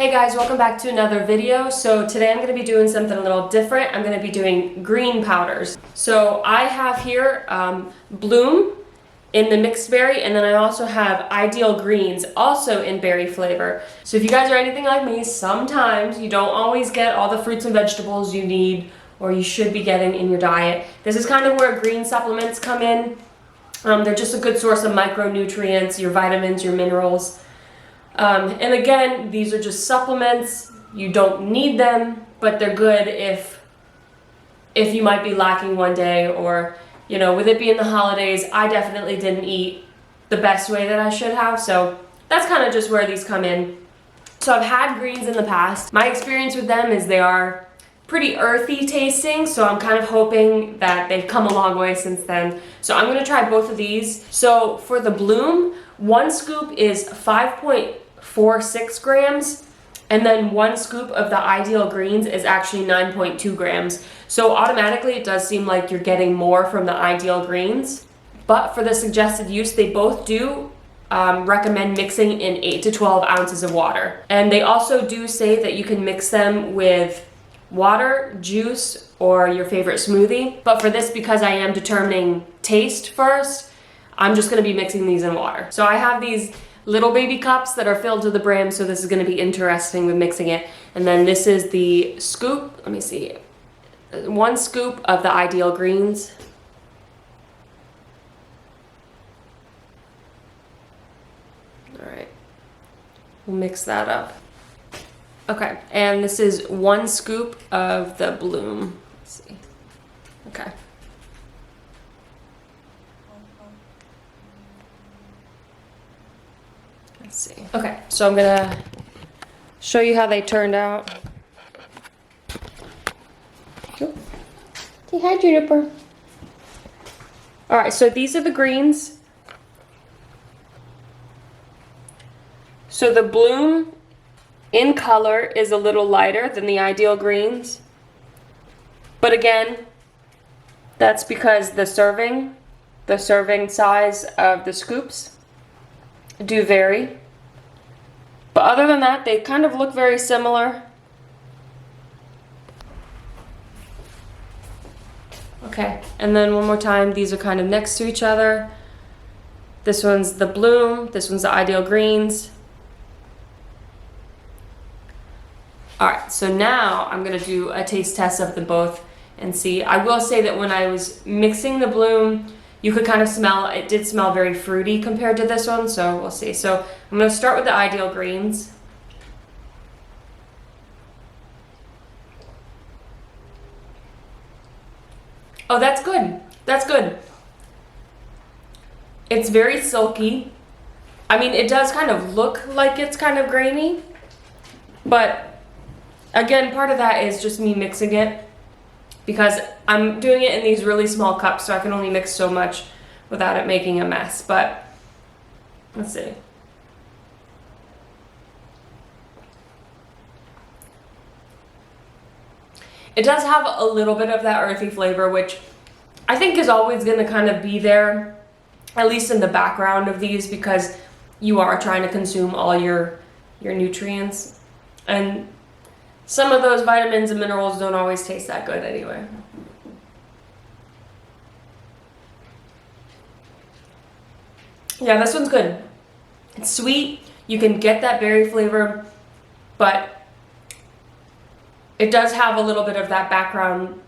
Hey guys, welcome back to another video. So today I'm going to be doing something a little different. I'm going to be doing green powders. So I have here Bloom in the mixed berry, and then I also have Ideal Greens also in berry flavor. So if you guys are anything like me, sometimes you don't always get all the fruits and vegetables you need or you should be getting in your diet. This is kind of where green supplements come in. They're just a good source of micronutrients, your vitamins, your minerals. And again, these are just supplements. You don't need them, but they're good if you might be lacking one day, or, you know, with it being the holidays, I definitely didn't eat the best way that I should have. So that's kind of just where these come in. So I've had greens in the past. My experience with them is they are pretty earthy tasting, so I'm kind of hoping that they've come a long way since then. So I'm gonna try both of these. So for the Bloom, one scoop is 5.46 grams, and then one scoop of the Ideal Greens is actually 9.2 grams. So automatically it does seem like you're getting more from the Ideal Greens, but for the suggested use, they both do recommend mixing in 8 to 12 ounces of water. And they also do say that you can mix them with water, juice, or your favorite smoothie. But for this, because I am determining taste first, I'm just gonna be mixing these in water. So I have these little baby cups that are filled to the brim, so this is gonna be interesting with mixing it. And then this is the scoop, let me see, one scoop of the Ideal Greens. All right, we'll mix that up. Okay, and this is one scoop of the Bloom. Let's see. Okay. Let's see. Okay, so I'm gonna show you how they turned out. Say hi, Juniper. All right, so these are the greens. So the Bloom in color is a little lighter than the Ideal Greens. But again, that's because the serving size of the scoops do vary. But other than that, they kind of look very similar. Okay, and then one more time, these are kind of next to each other. This one's the Bloom, this one's the Ideal Greens. All right, so now I'm gonna do a taste test of them both and see. I will say that when I was mixing the Bloom, you could kind of smell, it did smell very fruity compared to this one, so we'll see. So I'm gonna start with the Ideal Greens. Oh, that's good, that's good. It's very silky. I mean, it does kind of look like it's kind of grainy, but again, part of that is just me mixing it because I'm doing it in these really small cups, so I can only mix so much without it making a mess. But let's see. It does have a little bit of that earthy flavor, which I think is always going to kind of be there, at least in the background of these, because you are trying to consume all your nutrients. And some of those vitamins and minerals don't always taste that good anyway. Yeah, this one's good. It's sweet. You can get that berry flavor, but it does have a little bit of that background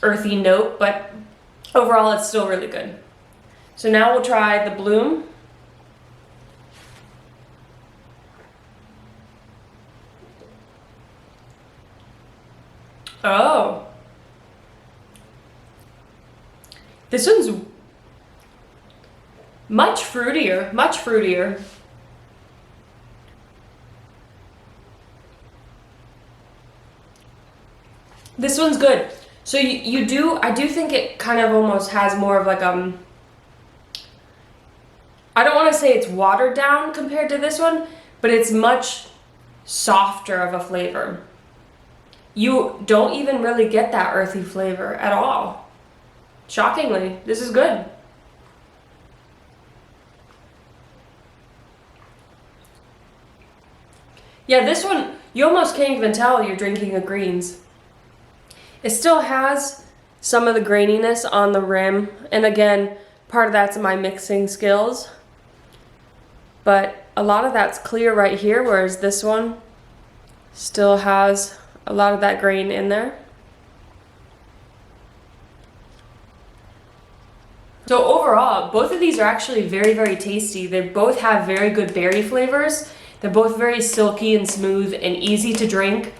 earthy note, but overall it's still really good. So now we'll try the Bloom. Oh, this one's much fruitier, much fruitier. This one's good. So I do think it kind of almost has more of like, I don't want to say it's watered down compared to this one, but it's much softer of a flavor. You don't even really get that earthy flavor at all. Shockingly, this is good. Yeah, this one, you almost can't even tell you're drinking a greens. It still has some of the graininess on the rim, and again, part of that's my mixing skills, but a lot of that's clear right here, whereas this one still has a lot of that grain in there. So overall, both of these are actually very, very tasty. They both have very good berry flavors. They're both very silky and smooth and easy to drink.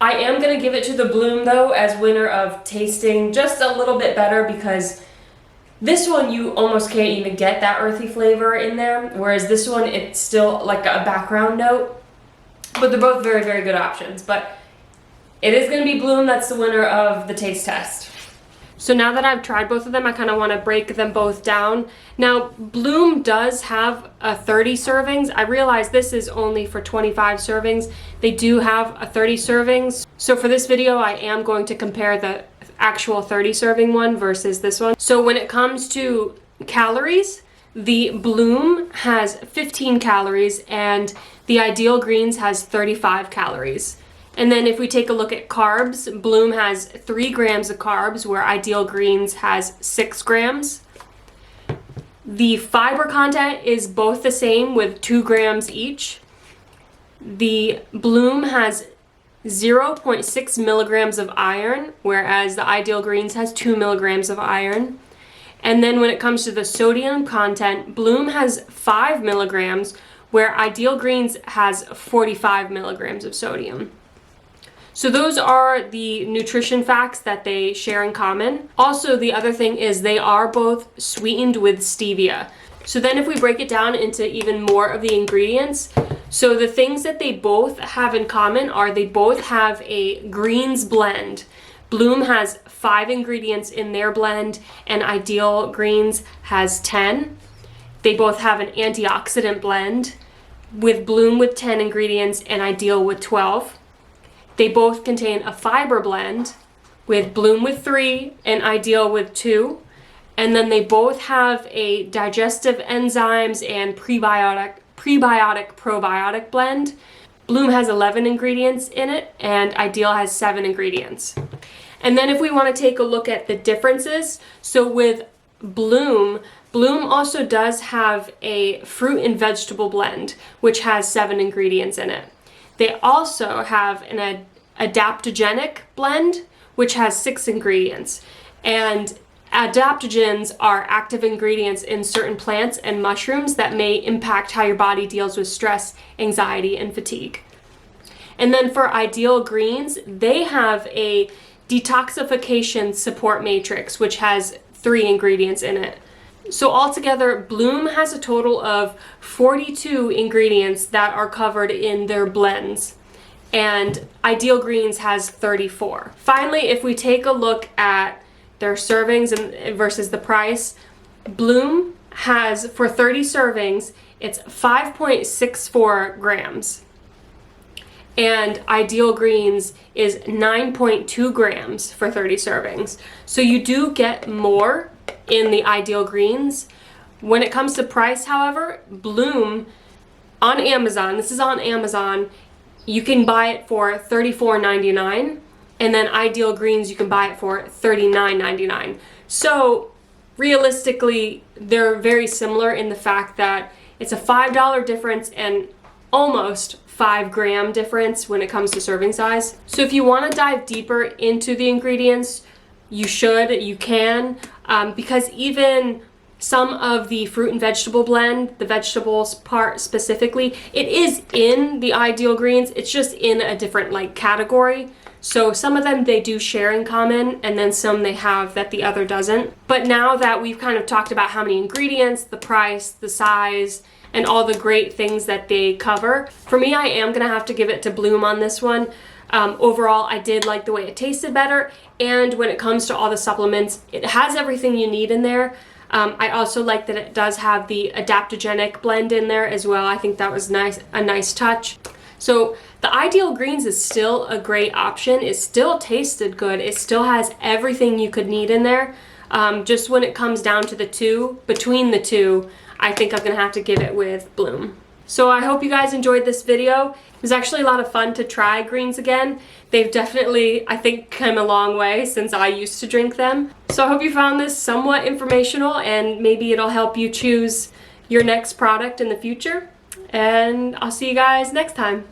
I am going to give it to the Bloom though as winner of tasting just a little bit better, because this one you almost can't even get that earthy flavor in there, whereas this one it's still like a background note. But they're both very, very good options. But it is going to be Bloom that's the winner of the taste test. So now that I've tried both of them, I kind of want to break them both down. Now, Bloom does have a 30 servings. I realize this is only for 25 servings. They do have a 30 servings. So for this video, I am going to compare the actual 30 serving one versus this one. So when it comes to calories, the Bloom has 15 calories and the Ideal Greens has 35 calories. And then if we take a look at carbs, Bloom has 3 grams of carbs, where Ideal Greens has 6 grams. The fiber content is both the same with 2 grams each. The Bloom has 0.6 milligrams of iron, whereas the Ideal Greens has 2 milligrams of iron. And then when it comes to the sodium content, Bloom has 5 milligrams, where Ideal Greens has 45 milligrams of sodium. So those are the nutrition facts that they share in common. Also, the other thing is they are both sweetened with stevia. So then if we break it down into even more of the ingredients, so the things that they both have in common are they both have a greens blend. Bloom has 5 ingredients in their blend and Ideal Greens has 10. They both have an antioxidant blend, with Bloom with 10 ingredients and Ideal with 12. They both contain a fiber blend, with Bloom with 3 and Ideal with 2. And then they both have a digestive enzymes and prebiotic-probiotic blend. Bloom has 11 ingredients in it and Ideal has 7 ingredients. And then if we want to take a look at the differences, so with Bloom also does have a fruit and vegetable blend, which has 7 ingredients in it. They also have an adaptogenic blend, which has 6 ingredients. And adaptogens are active ingredients in certain plants and mushrooms that may impact how your body deals with stress, anxiety, and fatigue. And then for Ideal Greens, they have a detoxification support matrix, which has 3 ingredients in it. So altogether, Bloom has a total of 42 ingredients that are covered in their blends, and Ideal Greens has 34. Finally, if we take a look at their servings and versus the price, Bloom has, for 30 servings, it's 5.64 grams. And Ideal Greens is 9.2 grams for 30 servings. So you do get more in the Ideal Greens. When it comes to price, however, Bloom on Amazon, this is on Amazon, you can buy it for $34.99, and then Ideal Greens you can buy it for $39.99. So realistically, they're very similar in the fact that it's a $5 difference and almost 5 gram difference when it comes to serving size. So if you want to dive deeper into the ingredients, you can, because even some of the fruit and vegetable blend, the vegetables part specifically, it is in the Ideal Greens, it's just in a different category. So some of them they do share in common, and then some they have that the other doesn't. But now that we've kind of talked about how many ingredients, the price, the size, and all the great things that they cover, for me, I am gonna have to give it to Bloom on this one. Overall, I did like the way it tasted better, and when it comes to all the supplements, it has everything you need in there. I also like that it does have the adaptogenic blend in there as well. I think that was a nice touch. So the Ideal Greens is still a great option. It still tasted good. It still has everything you could need in there. Just when it comes down to between the two, I think I'm gonna have to give it with Bloom. So I hope you guys enjoyed this video. It was actually a lot of fun to try greens again. They've definitely, I think, come a long way since I used to drink them. So I hope you found this somewhat informational and maybe it'll help you choose your next product in the future. And I'll see you guys next time.